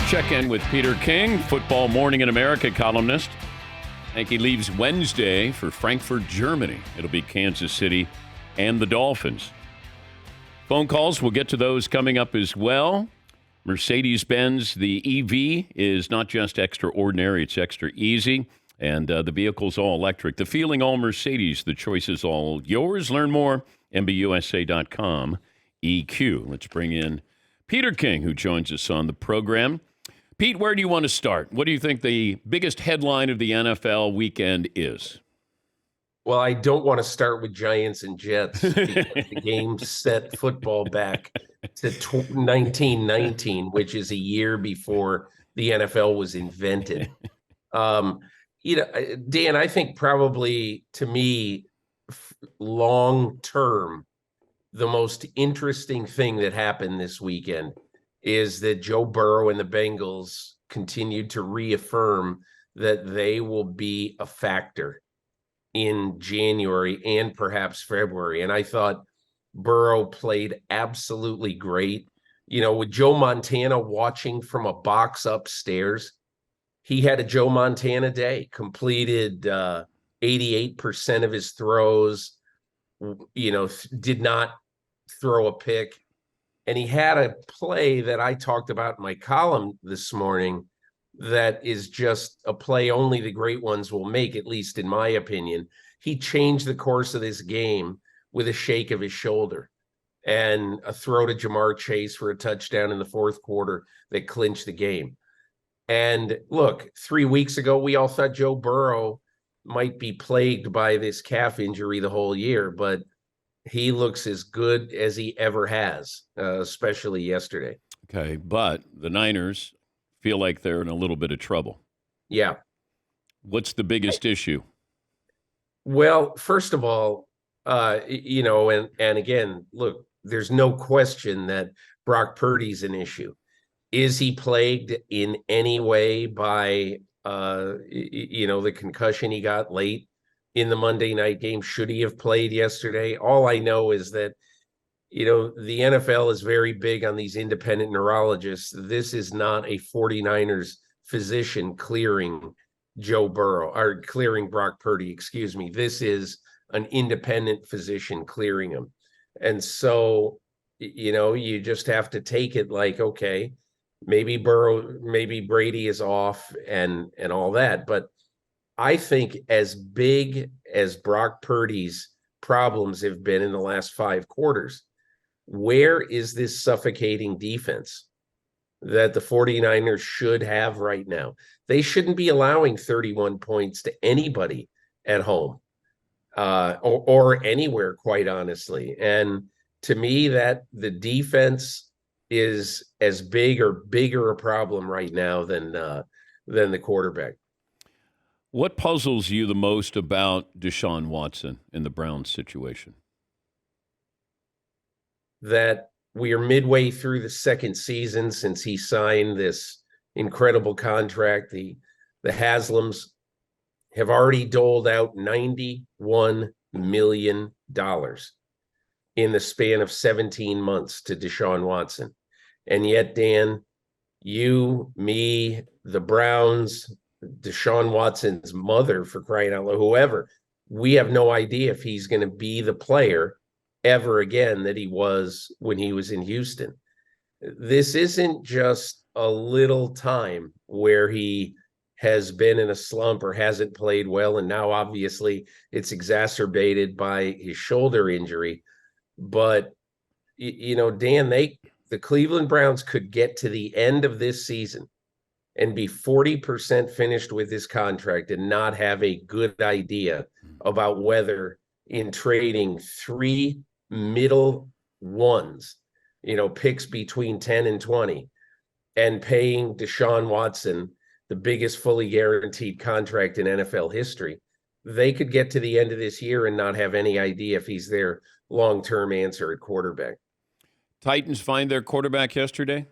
check in with Peter King, Football Morning in America columnist. I think he leaves Wednesday for Frankfurt, Germany. It'll be Kansas City and the Dolphins. Phone calls, we'll get to those coming up as well. Mercedes-Benz, the EV, is not just extraordinary, it's extra easy. And the vehicle's all electric. The feeling all Mercedes, the choice is all yours. Learn more, MBUSA.com, EQ. Let's bring in Peter King, who joins us on the program. Pete, where do you want to start? What do you think the biggest headline of the NFL weekend is? Well, I don't want to start with Giants and Jets because the game set football back to 1919, which is a year before the NFL was invented. Dan, I think probably to me, long term, the most interesting thing that happened this weekend is that Joe Burrow and the Bengals continued to reaffirm that they will be a factor in January and perhaps February. And I thought Burrow played absolutely great. You know, with Joe Montana watching from a box upstairs, he had a Joe Montana day, completed 88% of his throws, did not throw a pick. And he had a play that I talked about in my column this morning that is just a play only the great ones will make, at least in my opinion. He changed the course of this game with a shake of his shoulder and a throw to Jamar Chase for a touchdown in the fourth quarter that clinched the game. And look, 3 weeks ago, we all thought Joe Burrow might be plagued by this calf injury the whole year, but he looks as good as he ever has, especially yesterday. Okay, but the Niners feel like they're in a little bit of trouble. Yeah. What's the biggest issue? Well, first of all, and again, look, there's no question that Brock Purdy's an issue. Is he plagued in any way by, the concussion he got late in the Monday night game? Should he have played yesterday? All I know is that, the NFL is very big on these independent neurologists. This is not a 49ers physician clearing Joe Burrow or clearing Brock Purdy, excuse me. This is an independent physician clearing him. And so, you just have to take it like, okay, maybe Brady is off and all that. But I think as big as Brock Purdy's problems have been in the last 5 quarters, where is this suffocating defense that the 49ers should have right now? They shouldn't be allowing 31 points to anybody at home or anywhere, quite honestly. And to me, that the defense is as big or bigger a problem right now than the quarterback. What puzzles you the most about Deshaun Watson in the Browns situation? That we are midway through the second season since he signed this incredible contract. The Haslams have already doled out $91 million in the span of 17 months to Deshaun Watson. And yet, Dan, you, me, the Browns, Deshaun Watson's mother, for crying out loud, whoever, we have no idea if he's going to be the player ever again that he was when he was in Houston. This isn't just a little time where he has been in a slump or hasn't played well, and now obviously it's exacerbated by his shoulder injury. But, Dan, the Cleveland Browns could get to the end of this season and be 40% finished with this contract and not have a good idea about whether in trading 3 middle ones, picks between 10 and 20, and paying Deshaun Watson the biggest fully guaranteed contract in NFL history, they could get to the end of this year and not have any idea if he's their long-term answer at quarterback. Titans find their quarterback yesterday?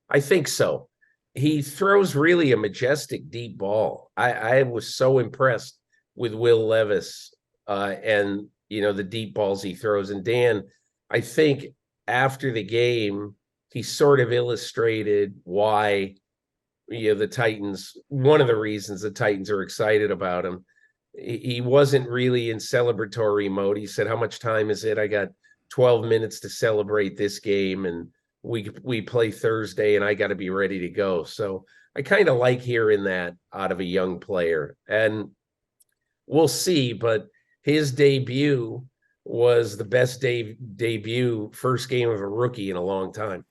I think so. He throws really a majestic deep ball. I was so impressed with Will Levis and the deep balls he throws. And Dan, I think after the game, he sort of illustrated why the Titans, one of the reasons the Titans are excited about him. He wasn't really in celebratory mode. He said, "How much time is it? I got 12 minutes to celebrate this game, and we play Thursday, and I got to be ready to go." So I kind of like hearing that out of a young player, and we'll see. But his debut was the best debut first game of a rookie in a long time.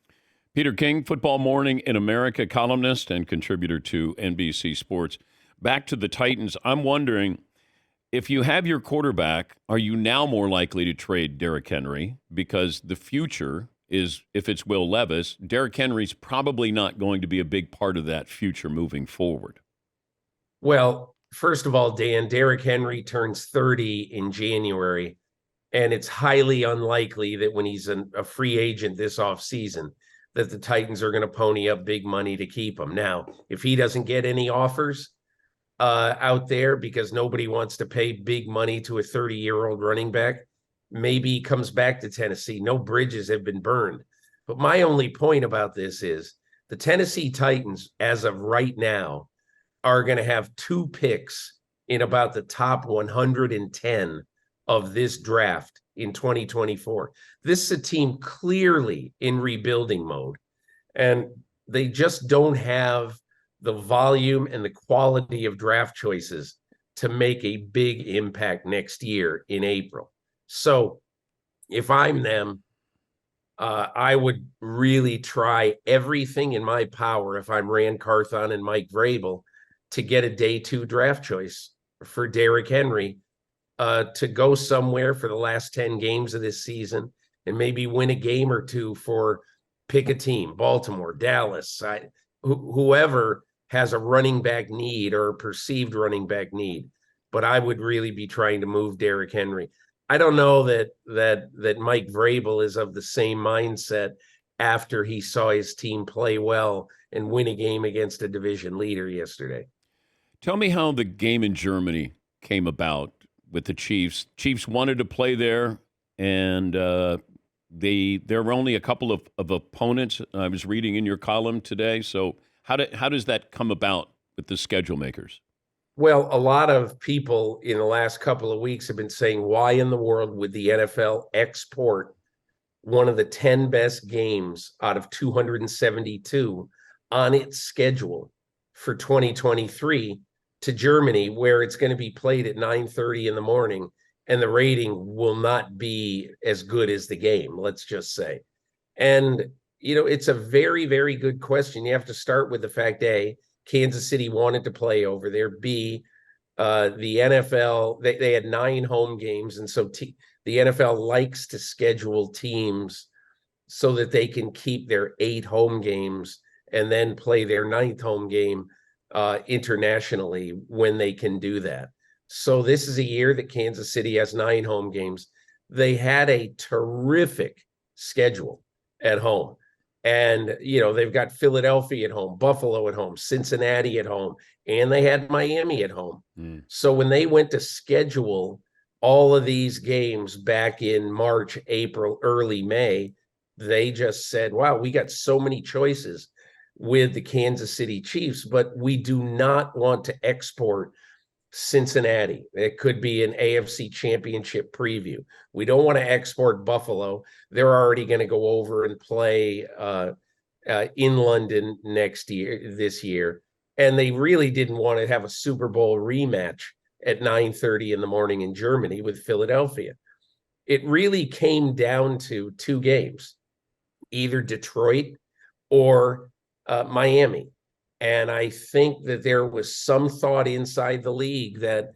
Peter King, Football Morning in America columnist and contributor to NBC Sports. Back to the Titans, I'm wondering, if you have your quarterback, are you now more likely to trade Derrick Henry? Because the future is, if it's Will Levis, Derrick Henry's probably not going to be a big part of that future moving forward. Well, first of all, Dan, Derrick Henry turns 30 in January, and it's highly unlikely that when he's a free agent this offseason that the Titans are going to pony up big money to keep him. Now, if he doesn't get any offers out there because nobody wants to pay big money to a 30-year-old running back, maybe he comes back to Tennessee. No bridges have been burned. But my only point about this is the Tennessee Titans, as of right now, are going to have 2 picks in about the top 110 of this draft in 2024. This is a team clearly in rebuilding mode, and they just don't have the volume and the quality of draft choices to make a big impact next year in April. So if I'm them, I would really try everything in my power if I'm Rand Carthon and Mike Vrabel to get a day 2 draft choice for Derrick Henry to go somewhere for the last 10 games of this season and maybe win a game or 2 for pick a team, Baltimore, Dallas, whoever has a running back need or a perceived running back need. But I would really be trying to move Derrick Henry. I don't know that Mike Vrabel is of the same mindset after he saw his team play well and win a game against a division leader yesterday. Tell me how the game in Germany came about with the Chiefs. Chiefs wanted to play there, and there were only a couple of opponents. I was reading in your column today. So how does that come about with the schedule makers? Well, a lot of people in the last couple of weeks have been saying, why in the world would the NFL export one of the 10 best games out of 272 on its schedule for 2023 to Germany, where it's going to be played at 9:30 in the morning, and the rating will not be as good as the game, let's just say. And, it's a very, very good question. You have to start with the fact, A, Kansas City wanted to play over there. B, the NFL, they had 9 home games. And so the NFL likes to schedule teams so that they can keep their 8 home games and then play their 9th home game internationally when they can do that. So this is a year that Kansas City has 9 home games. They had a terrific schedule at home. And, they've got Philadelphia at home, Buffalo at home, Cincinnati at home, and they had Miami at home. So when they went to schedule all of these games back in March, April, early May, they just said, wow, we got so many choices with the Kansas City Chiefs, but we do not want to export Cincinnati. It could be an AFC championship preview. We don't want to export Buffalo. They're already going to go over and play in London this year. And they really didn't want to have a Super Bowl rematch at 9:30 in the morning in Germany with Philadelphia. It really came down to 2 games, either Detroit or Miami. And I think that there was some thought inside the league that,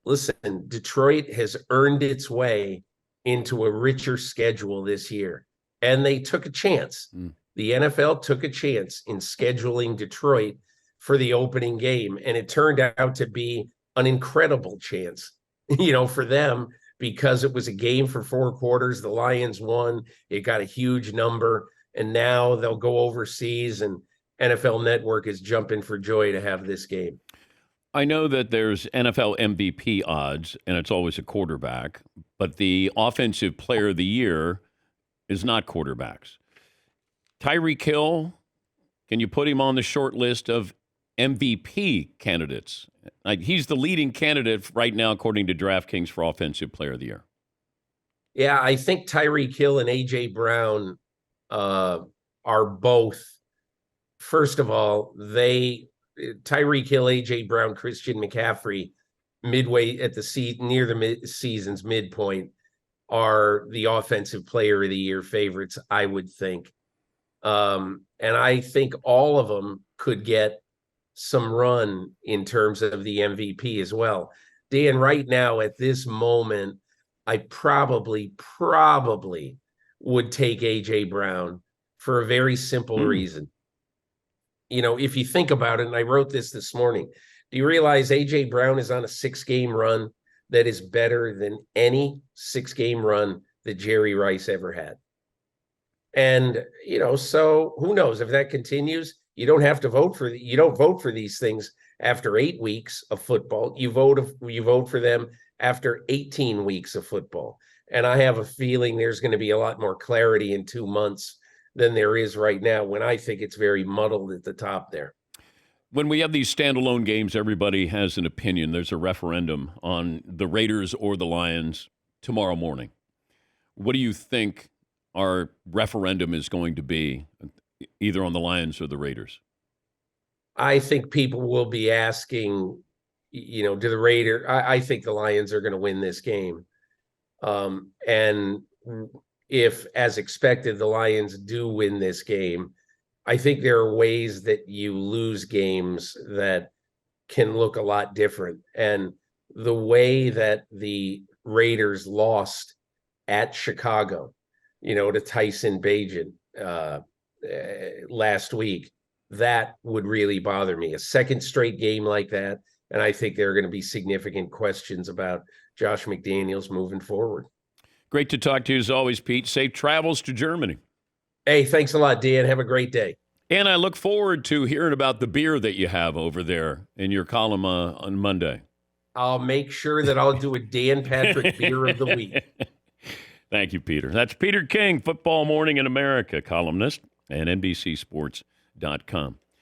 listen, Detroit has earned its way into a richer schedule this year. And they took a chance. The NFL took a chance in scheduling Detroit for the opening game. And it turned out to be an incredible chance, for them, because it was a game for 4 quarters. The Lions won. It got a huge number. And now they'll go overseas, and NFL Network is jumping for joy to have this game. I know that there's NFL MVP odds, and it's always a quarterback, but the Offensive Player of the Year is not quarterbacks. Tyreek Hill, can you put him on the short list of MVP candidates. He's the leading candidate right now, according to DraftKings, for Offensive Player of the Year. Yeah, I think Tyreek Hill and A.J. Brown are both. First of all, Tyreek Hill, A.J. Brown, Christian McCaffrey, midway at the near the season's midpoint, are the Offensive Player of the Year favorites, I would think. And I think all of them could get some run in terms of the MVP as well. Dan, right now at this moment, I probably would take A.J. Brown for a very simple reason. You know, if you think about it, and I wrote this morning, do you realize A.J. Brown is on a 6-game run that is better than any 6-game run that Jerry Rice ever had? And, you know, so who knows if that continues? You don't have to vote for you don't vote for these things after 8 weeks of football. You vote for them after 18 weeks of football. And I have a feeling there's going to be a lot more clarity in 2 months than there is right now, when I think it's very muddled at the top there. When we have these standalone games, everybody has an opinion. There's a referendum on the Raiders or the Lions tomorrow morning. What do you think our referendum is going to be, either on the Lions or the Raiders? I think people will be asking, you know, I think the Lions are going to win this game. And if, as expected, the Lions do win this game, I think there are ways that you lose games that can look a lot different. And the way that the Raiders lost at Chicago, you know, to Tyson Bagent last week, that would really bother me. A second straight game like that, and I think there are going to be significant questions about Josh McDaniels moving forward. Great to talk to you as always, Pete. Safe travels to Germany. Hey, thanks a lot, Dan. Have a great day. And I look forward to hearing about the beer that you have over there in your column on Monday. I'll make sure that I'll do a Dan Patrick Beer of the Week. Thank you, Peter. That's Peter King, Football Morning in America columnist and NBCSports.com.